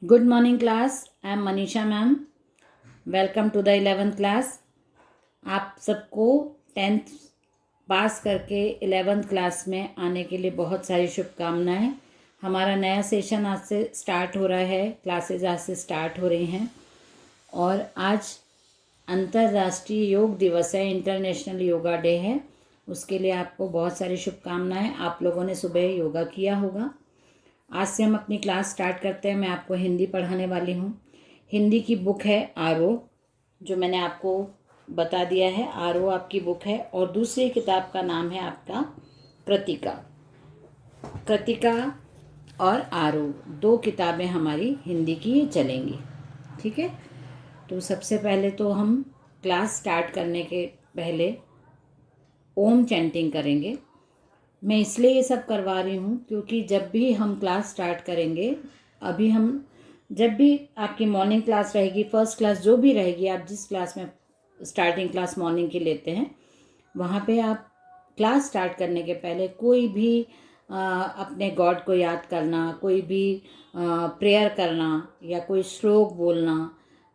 Good morning class, I am Manisha ma'am. Welcome to the 11th class. आप सबको 10th पास करके 11th class में आने के लिए बहुत सारी शुभकामनाएं। हमारा नया सेशन आज से स्टार्ट हो रहा है, क्लासेज आज से स्टार्ट हो रही हैं और आज अंतर्राष्ट्रीय योग दिवस है, इंटरनेशनल योगा डे है। उसके लिए आपको बहुत सारी शुभकामनाएं। आप लोगों ने सुबह योगा किया होगा। आज से हम अपनी क्लास स्टार्ट करते हैं। मैं आपको हिंदी पढ़ाने वाली हूँ। हिंदी की बुक है आरो, जो मैंने आपको बता दिया है। आरो आपकी बुक है और दूसरी किताब का नाम है आपका कृतिका। कृतिका और आरो दो किताबें हमारी हिंदी की चलेंगी, ठीक है। तो सबसे पहले तो हम क्लास स्टार्ट करने के पहले ओम चैंटिंग करेंगे। मैं इसलिए ये सब करवा रही हूँ क्योंकि जब भी हम क्लास स्टार्ट करेंगे, अभी हम जब भी आपकी मॉर्निंग क्लास रहेगी, फर्स्ट क्लास जो भी रहेगी, आप जिस क्लास में स्टार्टिंग क्लास मॉर्निंग की लेते हैं, वहाँ पे आप क्लास स्टार्ट करने के पहले कोई भी अपने गॉड को याद करना, कोई भी प्रेयर करना या कोई श्लोक बोलना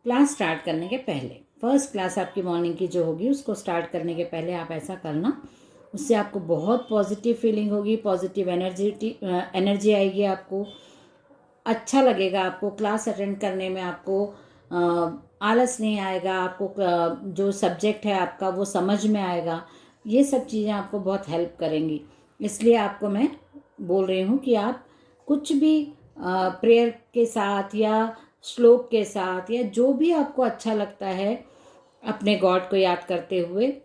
क्लास स्टार्ट करने के पहले, फर्स्ट क्लास आपकी मॉर्निंग की जो होगी उसको स्टार्ट करने के पहले आप ऐसा करना। उससे आपको बहुत पॉजिटिव फीलिंग होगी, पॉजिटिव एनर्जी आएगी, आपको अच्छा लगेगा, आपको क्लास अटेंड करने में आपको आलस नहीं आएगा, आपको जो सब्जेक्ट है आपका वो समझ में आएगा। ये सब चीज़ें आपको बहुत हेल्प करेंगी। इसलिए आपको मैं बोल रही हूँ कि आप कुछ भी प्रेयर के साथ या श्लोक के साथ या जो भी आपको अच्छा लगता है, अपने गॉड को याद करते हुए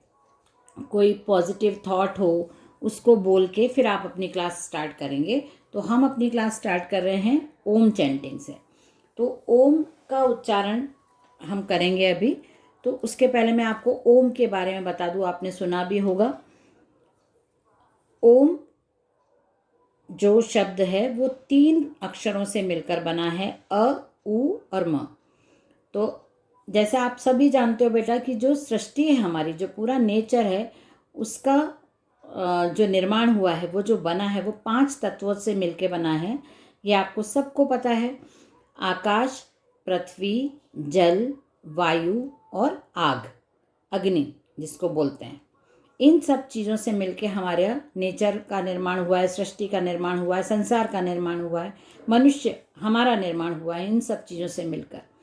कोई पॉजिटिव थॉट हो उसको बोल के फिर आप अपनी क्लास स्टार्ट करेंगे। तो हम अपनी क्लास स्टार्ट कर रहे हैं ओम चैंटिंग से। तो ओम का उच्चारण हम करेंगे अभी। तो उसके पहले मैं आपको ओम के बारे में बता दूं, आपने सुना भी होगा। ओम जो शब्द है वो 3 अक्षरों से मिलकर बना है, अ, उ और म। तो जैसा आप सभी जानते हो बेटा कि जो सृष्टि है हमारी, जो पूरा नेचर है, उसका जो निर्माण हुआ है, वो जो बना है, वो 5 तत्वों से मिलके बना है। ये आपको सबको पता है। आकाश, पृथ्वी, जल, वायु और आग, अग्नि जिसको बोलते हैं। इन सब चीज़ों से मिलके हमारे नेचर का निर्माण हुआ है, सृष्टि का निर्माण हुआ है, संसार का निर्माण हुआ है, मनुष्य हमारा निर्माण हुआ है। इन सब चीज़ों से मिलकर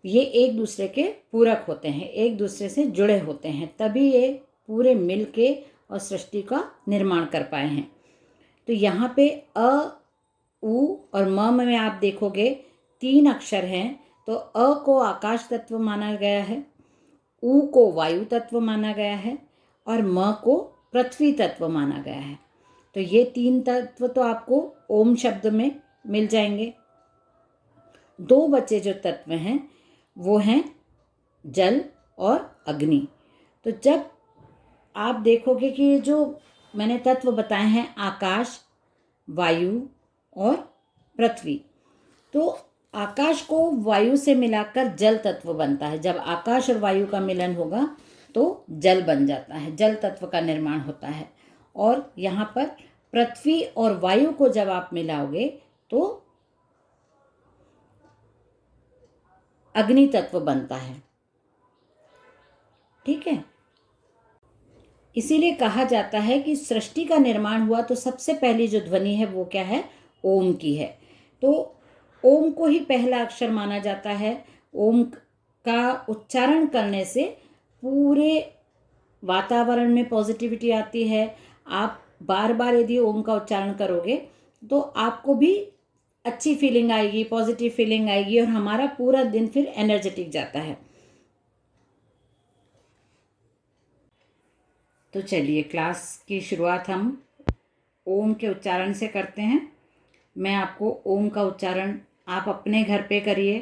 ये एक दूसरे के पूरक होते हैं, एक दूसरे से जुड़े होते हैं, तभी ये पूरे मिल के और सृष्टि का निर्माण कर पाए हैं। तो यहाँ पे अ, उ और म में आप देखोगे 3 अक्षर हैं। तो अ को आकाश तत्व माना गया है, उ को वायु तत्व माना गया है और म को पृथ्वी तत्व माना गया है। तो ये 3 तत्व तो आपको ओम शब्द में मिल जाएंगे। 2 बचे जो तत्व हैं वो हैं जल और अग्नि। तो जब आप देखोगे कि ये जो मैंने तत्व बताए हैं, आकाश, वायु और पृथ्वी, तो आकाश को वायु से मिलाकर जल तत्व बनता है। जब आकाश और वायु का मिलन होगा तो जल बन जाता है, जल तत्व का निर्माण होता है। और यहाँ पर पृथ्वी और वायु को जब आप मिलाओगे तो अग्नि तत्व बनता है, ठीक है। इसीलिए कहा जाता है कि सृष्टि का निर्माण हुआ तो सबसे पहली जो ध्वनि है वो क्या है, ओम की है। तो ओम को ही पहला अक्षर माना जाता है। ओम का उच्चारण करने से पूरे वातावरण में पॉजिटिविटी आती है। आप बार बार यदि ओम का उच्चारण करोगे तो आपको भी अच्छी फीलिंग आएगी, पॉजिटिव फीलिंग आएगी और हमारा पूरा दिन फिर एनर्जेटिक जाता है। तो चलिए क्लास की शुरुआत हम ओम के उच्चारण से करते हैं। मैं आपको ओम का उच्चारण आप अपने घर पे करिए।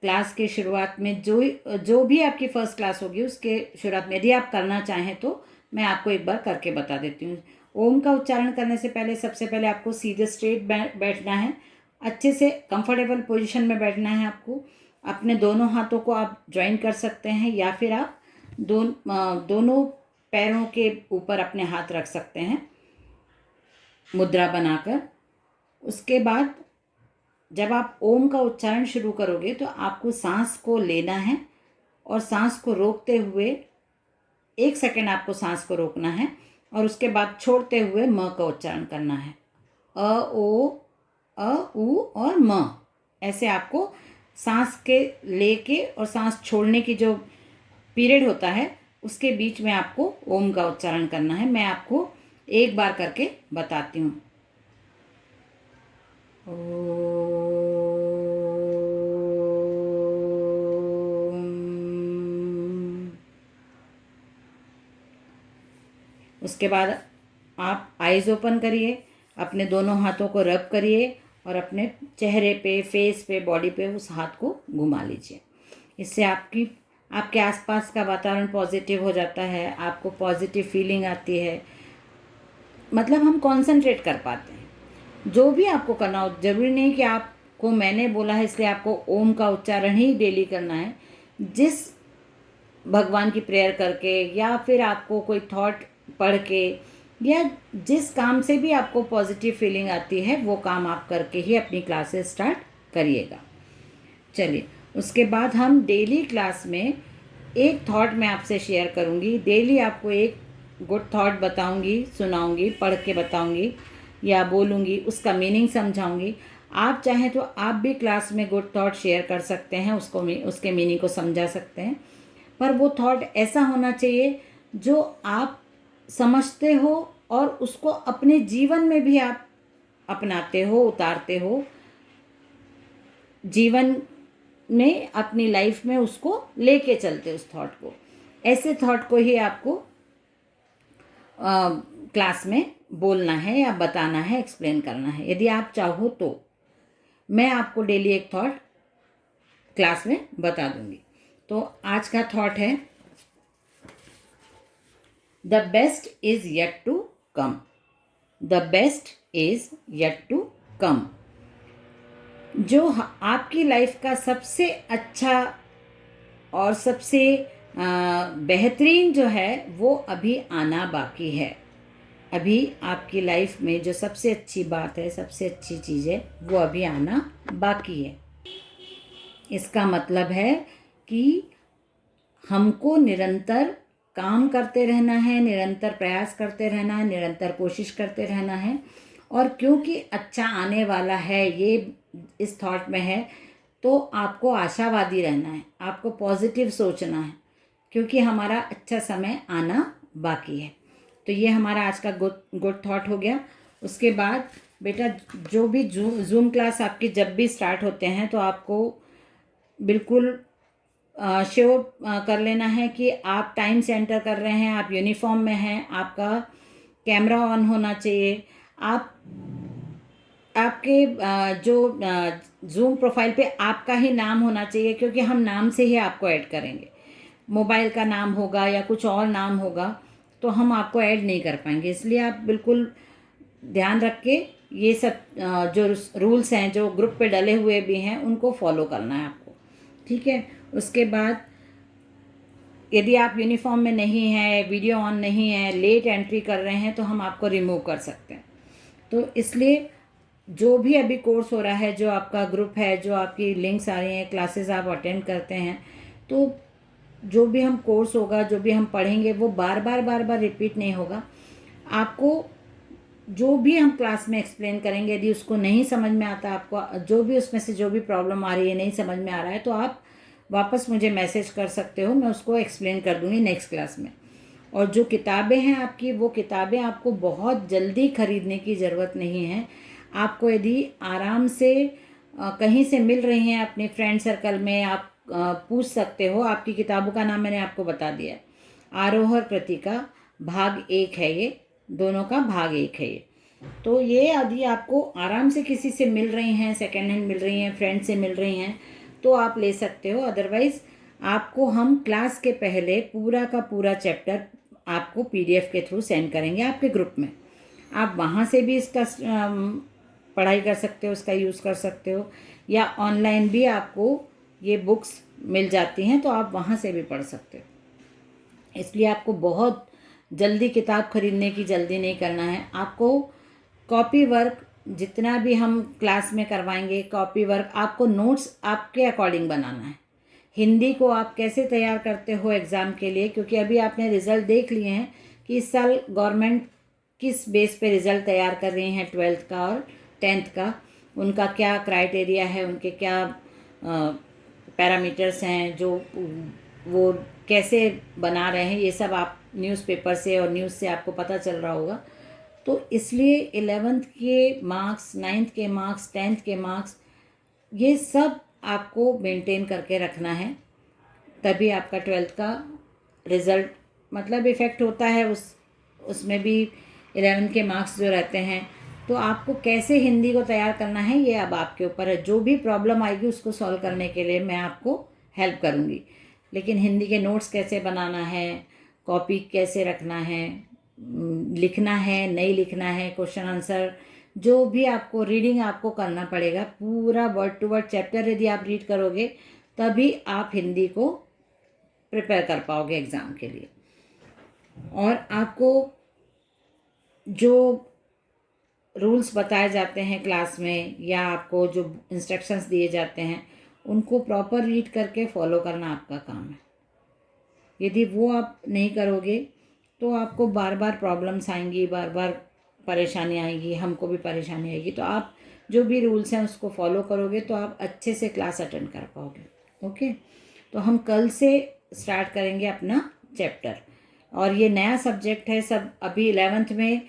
क्लास के शुरुआत में जो भी आपकी फर्स्ट क्लास होगी उसके शुरुआत में यदि आप करना चाहें तो मैं आपको एक बार करके बता देती हूँ। ओम का उच्चारण करने से पहले सबसे पहले आपको सीधे स्ट्रेट बैठना है, अच्छे से कंफर्टेबल पोजीशन में बैठना है आपको। अपने दोनों हाथों को आप ज्वाइन कर सकते हैं या फिर आप दोनों पैरों के ऊपर अपने हाथ रख सकते हैं मुद्रा बनाकर। उसके बाद जब आप ओम का उच्चारण शुरू करोगे तो आपको सांस को लेना है और सांस को रोकते हुए 1 सेकंड आपको सांस को रोकना है और उसके बाद छोड़ते हुए म का उच्चारण करना है। अ ओ अ उ और म, ऐसे आपको सांस के लेके और सांस छोड़ने की जो पीरियड होता है उसके बीच में आपको ओम का उच्चारण करना है। मैं आपको एक बार करके बताती हूँ। उसके बाद आप आइज़ ओपन करिए, अपने दोनों हाथों को रब करिए और अपने चेहरे पे, फेस पे, बॉडी पे उस हाथ को घुमा लीजिए। इससे आपके आसपास का वातावरण पॉजिटिव हो जाता है, आपको पॉजिटिव फीलिंग आती है, मतलब हम कंसंट्रेट कर पाते हैं। जो भी आपको करना हो, ज़रूरी नहीं कि आपको मैंने बोला है इसलिए आपको ओम का उच्चारण ही डेली करना है। जिस भगवान की प्रेयर करके या फिर आपको कोई थॉट पढ़ के या जिस काम से भी आपको पॉजिटिव फीलिंग आती है वो काम आप करके ही अपनी क्लासेस स्टार्ट करिएगा। चलिए, उसके बाद हम डेली क्लास में एक थॉट मैं आपसे शेयर करूँगी। डेली आपको एक गुड थॉट बताऊँगी, सुनाऊँगी, पढ़ के बताऊँगी या बोलूँगी, उसका मीनिंग समझाऊँगी। आप चाहें तो आप भी क्लास में गुड थॉट शेयर कर सकते हैं, उसके मीनिंग को समझा सकते हैं, पर वो थॉट ऐसा होना चाहिए जो आप समझते हो और उसको अपने जीवन में भी आप अपनाते हो, उतारते हो, जीवन में अपनी लाइफ में उसको लेके चलते उस थॉट को। ऐसे थॉट को ही आपको क्लास में बोलना है या बताना है, एक्सप्लेन करना है। यदि आप चाहो तो मैं आपको डेली एक थॉट क्लास में बता दूंगी। तो आज का थॉट है, the best is yet to come. The best is yet to come. जो आपकी लाइफ का सबसे अच्छा और सबसे बेहतरीन जो है वो अभी आना बाकी है। अभी आपकी लाइफ में जो सबसे अच्छी बात है, सबसे अच्छी चीज़ है, वो अभी आना बाकी है। इसका मतलब है कि हमको निरंतर काम करते रहना है, निरंतर प्रयास करते रहना है, निरंतर कोशिश करते रहना है। और क्योंकि अच्छा आने वाला है ये इस थॉट में है, तो आपको आशावादी रहना है, आपको पॉजिटिव सोचना है, क्योंकि हमारा अच्छा समय आना बाकी है। तो ये हमारा आज का गुड थॉट हो गया। उसके बाद बेटा, जो भी जूम क्लास आपकी जब भी स्टार्ट होते हैं तो आपको बिल्कुल श्योर कर लेना है कि आप टाइम से एंटर कर रहे हैं, आप यूनिफॉर्म में हैं, आपका कैमरा ऑन होना चाहिए, आपके जो जूम प्रोफाइल पे आपका ही नाम होना चाहिए, क्योंकि हम नाम से ही आपको ऐड करेंगे। मोबाइल का नाम होगा या कुछ और नाम होगा तो हम आपको ऐड नहीं कर पाएंगे। इसलिए आप बिल्कुल ध्यान रख के ये सब जो रूल्स हैं जो ग्रुप पे डले हुए भी हैं उनको फॉलो करना है आपको, ठीक है। उसके बाद यदि आप यूनिफॉर्म में नहीं हैं, वीडियो ऑन नहीं है, लेट एंट्री कर रहे हैं, तो हम आपको रिमूव कर सकते हैं। तो इसलिए जो भी अभी कोर्स हो रहा है, जो आपका ग्रुप है, जो आपकी लिंक्स आ रही हैं, क्लासेस आप अटेंड करते हैं, तो जो भी हम कोर्स होगा, जो भी हम पढ़ेंगे वो बार बार रिपीट नहीं होगा। आपको जो भी हम क्लास में एक्सप्लेन करेंगे, यदि उसको नहीं समझ में आता, आपको जो भी उसमें से जो भी प्रॉब्लम आ रही है, नहीं समझ में आ रहा है, तो आप वापस मुझे मैसेज कर सकते हो, मैं उसको एक्सप्लेन कर दूंगी नेक्स्ट क्लास में। और जो किताबें हैं आपकी, वो किताबें आपको बहुत जल्दी खरीदने की ज़रूरत नहीं है। आपको यदि आराम से कहीं से मिल रही हैं अपने फ्रेंड सर्कल में, आप पूछ सकते हो। आपकी किताबों का नाम मैंने आपको बता दिया है, आरोह और कृतिका भाग 1 है, ये दोनों का भाग 1 है ये। तो ये यदि आपको आराम से किसी से मिल रही हैं, सेकेंड हैंड मिल रही हैं, फ्रेंड से मिल रही हैं, तो आप ले सकते हो। अदरवाइज़ आपको हम क्लास के पहले पूरा का पूरा चैप्टर आपको PDF के थ्रू सेंड करेंगे आपके ग्रुप में। आप वहाँ से भी इसका पढ़ाई कर सकते हो, इसका यूज़ कर सकते हो, या ऑनलाइन भी आपको ये बुक्स मिल जाती हैं, तो आप वहाँ से भी पढ़ सकते हो। इसलिए आपको बहुत जल्दी किताब खरीदने की जल्दी नहीं करना है। आपको कॉपी वर्क जितना भी हम क्लास में करवाएंगे, कॉपी वर्क, आपको नोट्स आपके अकॉर्डिंग बनाना है। हिंदी को आप कैसे तैयार करते हो एग्ज़ाम के लिए, क्योंकि अभी आपने रिज़ल्ट देख लिए हैं कि इस साल गवर्नमेंट किस बेस पे रिज़ल्ट तैयार कर रही हैं 12th का और 10th का, उनका क्या क्राइटेरिया है, उनके क्या पैरामीटर्स हैं, जो वो कैसे बना रहे हैं, ये सब आप न्यूज़पेपर से और न्यूज़ से आपको पता चल रहा होगा। तो इसलिए 11th के मार्क्स, 9th के मार्क्स, 10th के मार्क्स, ये सब आपको मेंटेन करके रखना है, तभी आपका 12th का रिज़ल्ट मतलब इफ़ेक्ट होता है। उसमें भी 11th के मार्क्स जो रहते हैं, तो आपको कैसे हिंदी को तैयार करना है ये अब आपके ऊपर है। जो भी प्रॉब्लम आएगी उसको सॉल्व करने के लिए मैं आपको हेल्प करूँगी, लेकिन हिंदी के नोट्स कैसे बनाना है, कॉपी कैसे रखना है, लिखना है नहीं लिखना है, क्वेश्चन आंसर, जो भी आपको रीडिंग आपको करना पड़ेगा, पूरा वर्ड टू वर्ड चैप्टर यदि आप रीड करोगे तभी आप हिंदी को प्रिपेयर कर पाओगे एग्ज़ाम के लिए। और आपको जो रूल्स बताए जाते हैं क्लास में या आपको जो इंस्ट्रक्शंस दिए जाते हैं उनको प्रॉपर रीड करके फॉलो करना आपका काम है। यदि वो आप नहीं करोगे तो आपको बार बार प्रॉब्लम्स आएंगी, बार बार परेशानी आएगी, हमको भी परेशानी आएगी। तो आप जो भी रूल्स हैं उसको फॉलो करोगे तो आप अच्छे से क्लास अटेंड कर पाओगे। ओके, तो हम कल से स्टार्ट करेंगे अपना चैप्टर, और ये नया सब्जेक्ट है। सब अभी 11th में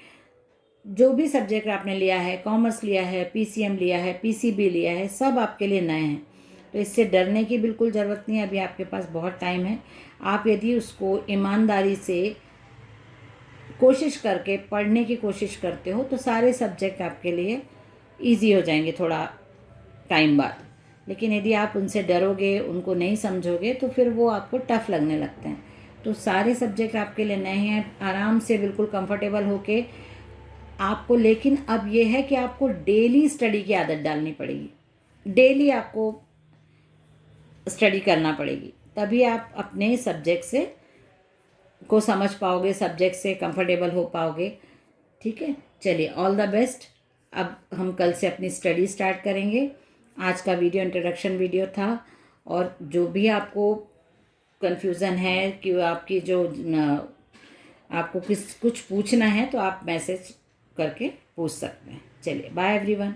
जो भी सब्जेक्ट आपने लिया है, कॉमर्स लिया है, पीसीएम लिया है, पीसीबी लिया है, सब आपके लिए नए हैं। तो इससे डरने की बिल्कुल ज़रूरत नहीं है, अभी आपके पास बहुत टाइम है। आप यदि उसको ईमानदारी से कोशिश करके पढ़ने की कोशिश करते हो तो सारे सब्जेक्ट आपके लिए इजी हो जाएंगे थोड़ा टाइम बाद। लेकिन यदि आप उनसे डरोगे, उनको नहीं समझोगे, तो फिर वो आपको टफ़ लगने लगते हैं। तो सारे सब्जेक्ट आपके लिए नए हैं, आराम से बिल्कुल कंफर्टेबल होके आपको, लेकिन अब ये है कि आपको डेली स्टडी की आदत डालनी पड़ेगी। डेली आपको स्टडी करना पड़ेगी, तभी आप अपने सब्जेक्ट से को समझ पाओगे, सब्जेक्ट से कंफर्टेबल हो पाओगे। ठीक है, चलिए, ऑल द बेस्ट। अब हम कल से अपनी स्टडी स्टार्ट करेंगे। आज का वीडियो इंट्रोडक्शन वीडियो था, और जो भी आपको कन्फ्यूज़न है कि आपकी जो आपको कुछ पूछना है तो आप मैसेज करके पूछ सकते हैं। चलिए, बाय एवरीवन।